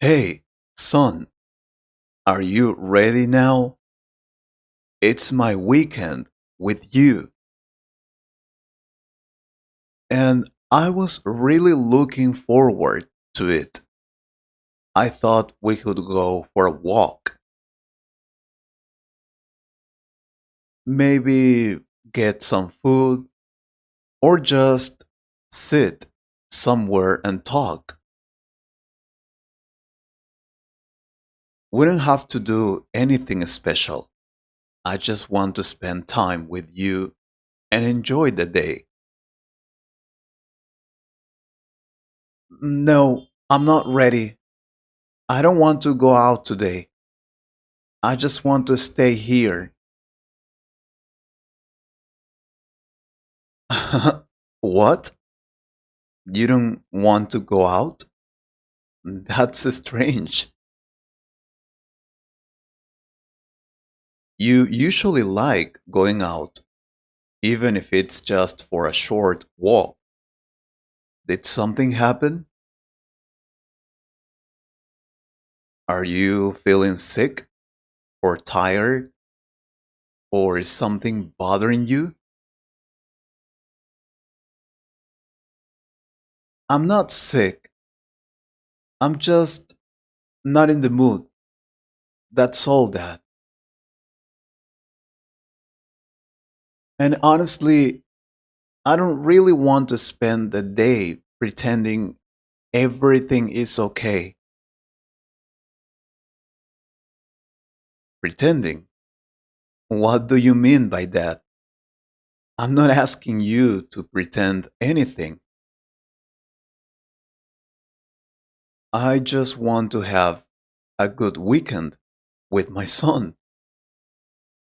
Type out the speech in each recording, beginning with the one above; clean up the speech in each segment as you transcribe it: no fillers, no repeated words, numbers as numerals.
Hey, son, are you ready now? It's my weekend with you, and I was really looking forward to it. I thought we could go for a walk, maybe get some food, or just sit somewhere and talk. We don't have to do anything special. I just want to spend time with you and enjoy the day. No, I'm not ready. I don't want to go out today. I just want to stay here. What? You don't want to go out? That's strange. You usually like going out, even if it's just for a short walk. Did something happen? Are you feeling sick or tired? Or is something bothering you? I'm not sick. I'm just not in the mood. That's all that. And honestly, I don't really want to spend the day pretending everything is okay. Pretending? What do you mean by that? I'm not asking you to pretend anything. I just want to have a good weekend with my son.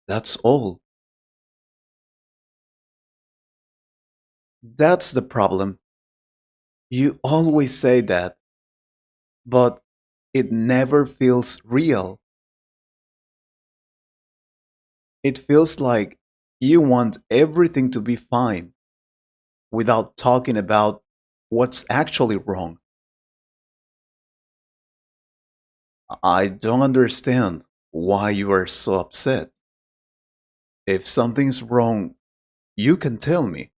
That's all. That's the problem. You always say that, but it never feels real. It feels like you want everything to be fine without talking about what's actually wrong. I don't understand why you are so upset. If something's wrong, you can tell me.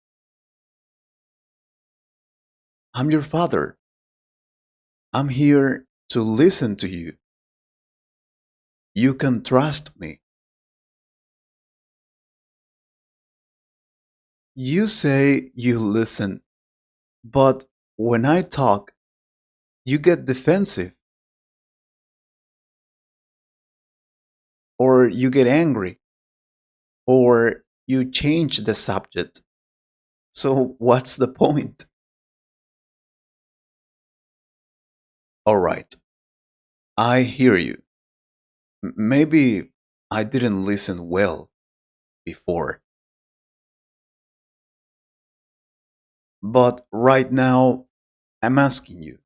I'm your father. I'm here to listen to you. You can trust me. You say you listen, but when I talk, you get defensive or you get angry or you change the subject. So, what's the point? All right, I hear you. Maybe I didn't listen well before, but right now I'm asking you,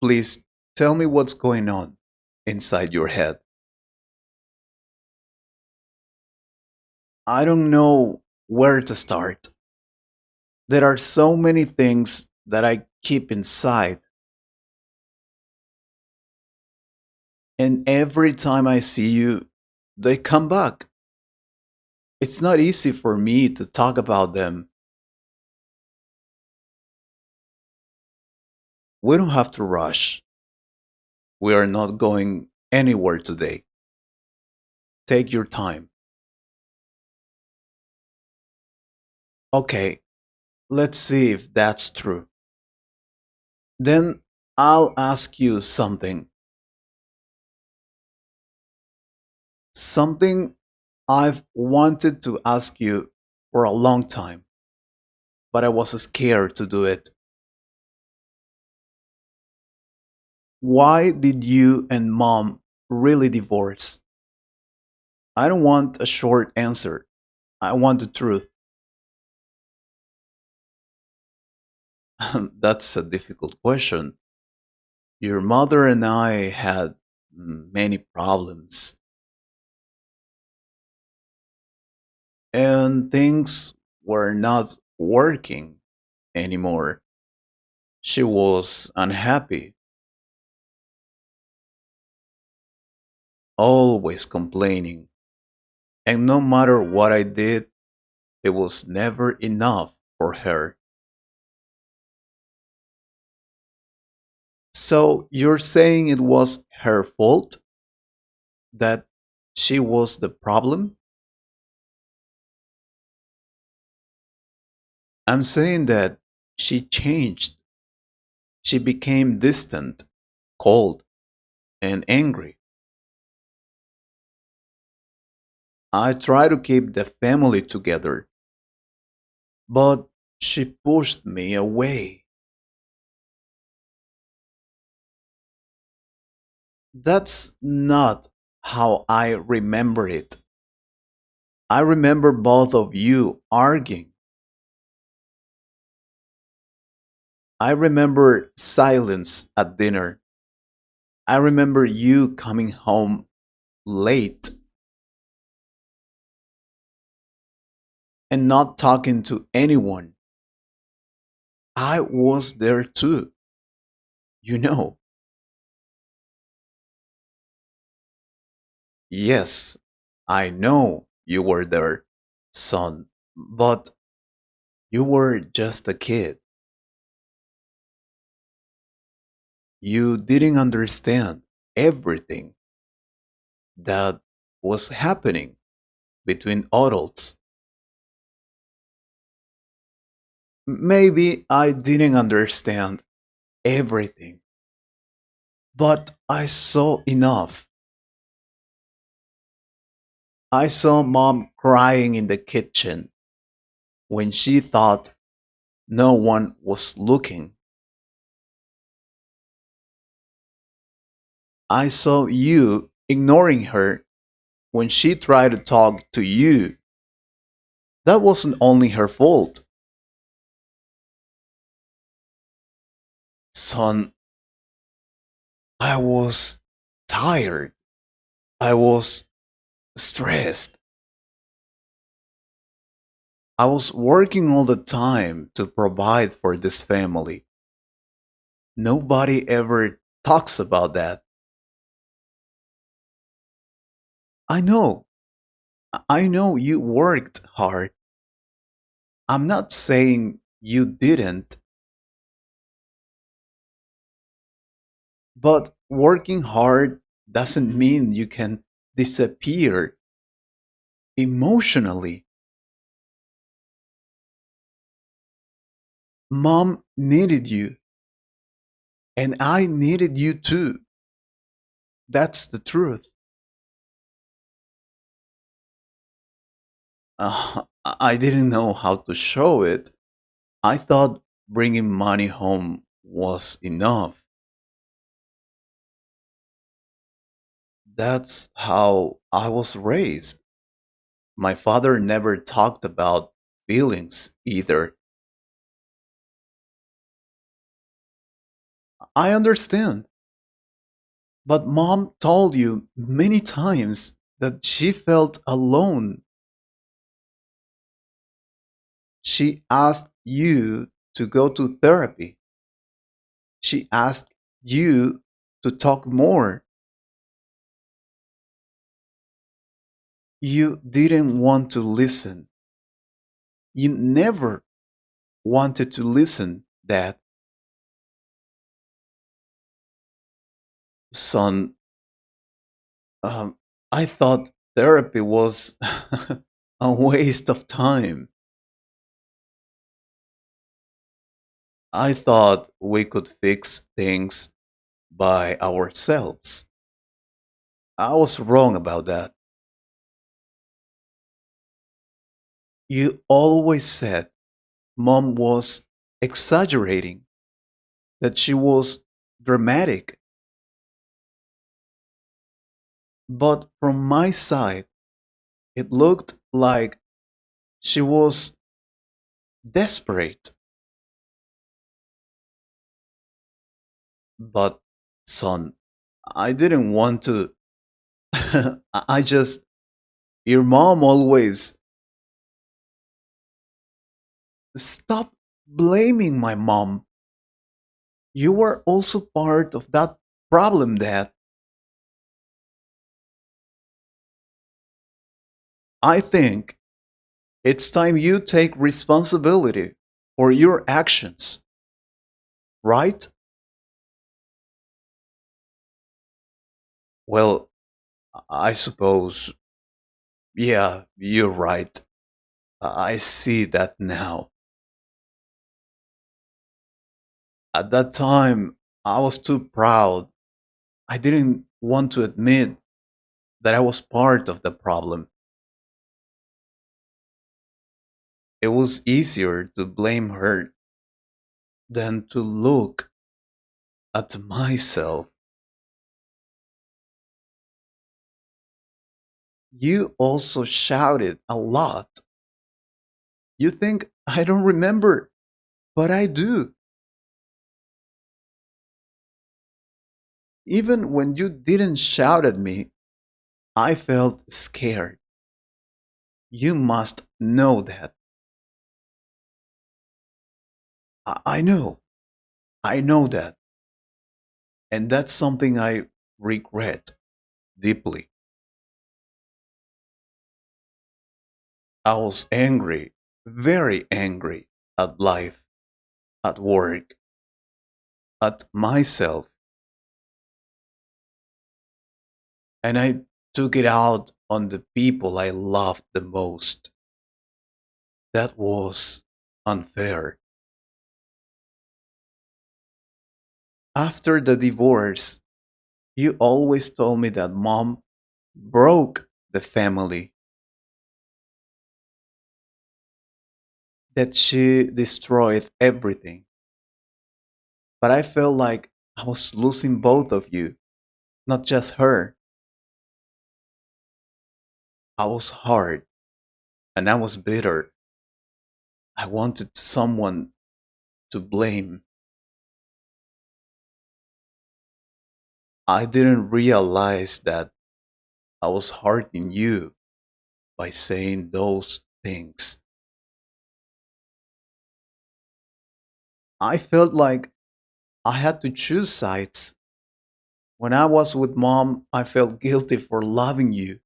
please tell me what's going on inside your head. I don't know where to start. There are so many things that I keep inside, and every time I see you, they come back. It's not easy for me to talk about them. We don't have to rush. We are not going anywhere today. Take your time. Okay, let's see if that's true. Then I'll ask you something. Something I've wanted to ask you for a long time, but I was scared to do it. Why did you and mom really divorce? I don't want a short answer. I want the truth. That's a difficult question. Your mother and I had many problems, and things were not working anymore. She was unhappy. always complaining. And no matter what I did, it was never enough for her. So you're saying it was her fault? That she was the problem? I'm saying that she changed. She became distant, cold, and angry. I try to keep the family together, but she pushed me away. That's not how I remember it. I remember both of you arguing. I remember silence at dinner. I remember you coming home late and not talking to anyone. I was there too, you know. Yes, I know you were there, son, but you were just a kid. You didn't understand everything that was happening between adults. Maybe I didn't understand everything, but I saw enough. I saw mom crying in the kitchen when she thought no one was looking. I saw you ignoring her when she tried to talk to you. That wasn't only her fault. Son, I was tired. I was stressed. I was working all the time to provide for this family. Nobody ever talks about that. I know. I know you worked hard. I'm not saying you didn't, but working hard doesn't mean you can disappear emotionally. Mom needed you, and I needed you too. That's the truth. I didn't know how to show it. I thought bringing money home was enough. That's how I was raised. My father never talked about feelings either. I understand. But mom told you many times that she felt alone. She asked you to go to therapy. She asked you to talk more. You didn't want to listen. You never wanted to listen, Dad. Son, um, I thought therapy was a waste of time. I thought we could fix things by ourselves. I was wrong about that. You always said mom was exaggerating, that she was dramatic. But from my side, it looked like she was desperate. But, son, I didn't want to. I just. Your mom always. Stop blaming my mom. You were also part of that problem, Dad. I think it's time you take responsibility for your actions, right? Well, I suppose, yeah, you're right. I see that now. At that time, I was too proud. I didn't want to admit that I was part of the problem. It was easier to blame her than to look at myself. You also shouted a lot. You think I don't remember, but I do. Even when you didn't shout at me, I felt scared. You must know that. I know. I know that. And that's something I regret deeply. I was angry, very angry at life, at work, at myself. And I took it out on the people I loved the most. That was unfair. After the divorce, you always told me that mom broke the family, that she destroyed everything. But I felt like I was losing both of you, not just her. I was hard and I was bitter. I wanted someone to blame. I didn't realize that I was hurting you by saying those things. I felt like I had to choose sides. When I was with mom, I felt guilty for loving you.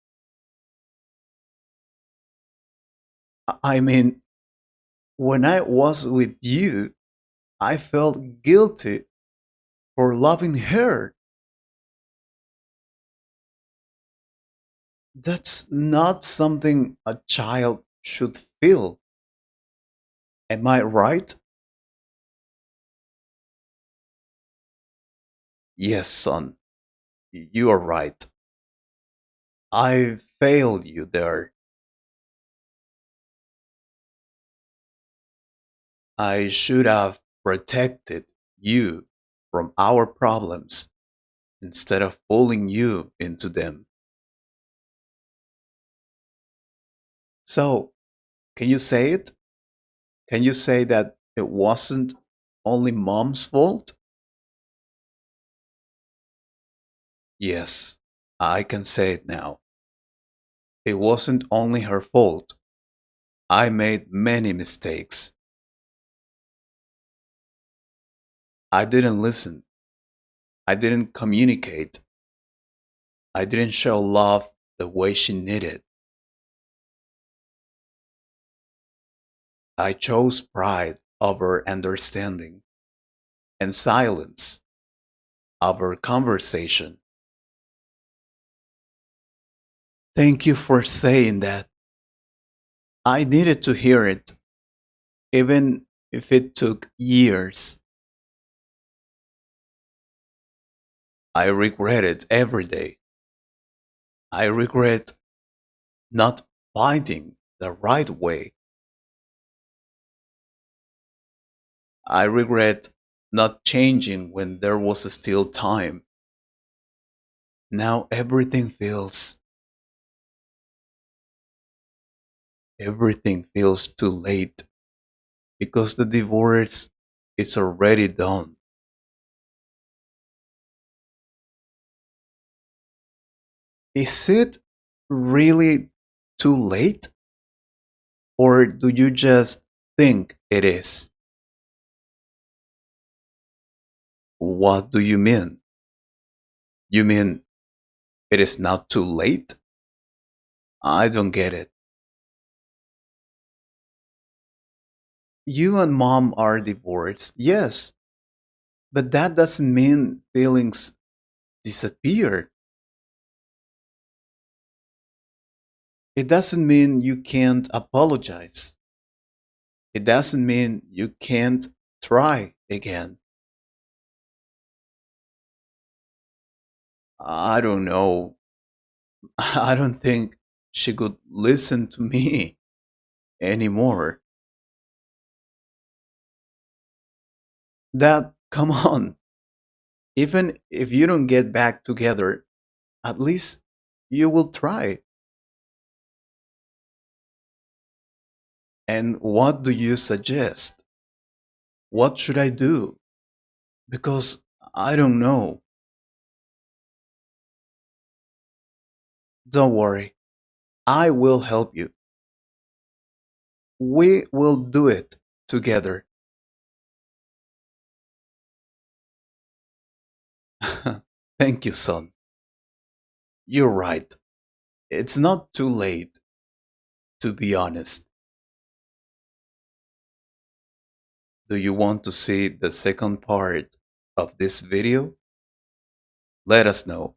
I mean, when I was with you, I felt guilty for loving her. That's not something a child should feel. Am I right? Yes, son, you are right. I failed you there. I should have protected you from our problems instead of pulling you into them. So, can you say it? Can you say that it wasn't only mom's fault? Yes, I can say it now. It wasn't only her fault. I made many mistakes. I didn't listen. I didn't communicate. I didn't show love the way she needed. I chose pride over understanding and silence over conversation. Thank you for saying that. I needed to hear it, even if it took years. I regret it every day. I regret not finding the right way. I regret not changing when there was still time. Now everything feels too late because the divorce is already done. Is it really too late or do you just think it is? What do you mean? You mean it is not too late? I don't get it. You and mom are divorced, yes, but that doesn't mean feelings disappear. It doesn't mean you can't apologize. It doesn't mean you can't try again. I don't know. I don't think she could listen to me anymore. That, come on, even if you don't get back together, at least you will try. And what do you suggest? What should I do? Because I don't know. Don't worry, I will help you. We will do it together. Thank you, son. You're right. It's not too late, to be honest. Do you want to see the second part of this video? Let us know.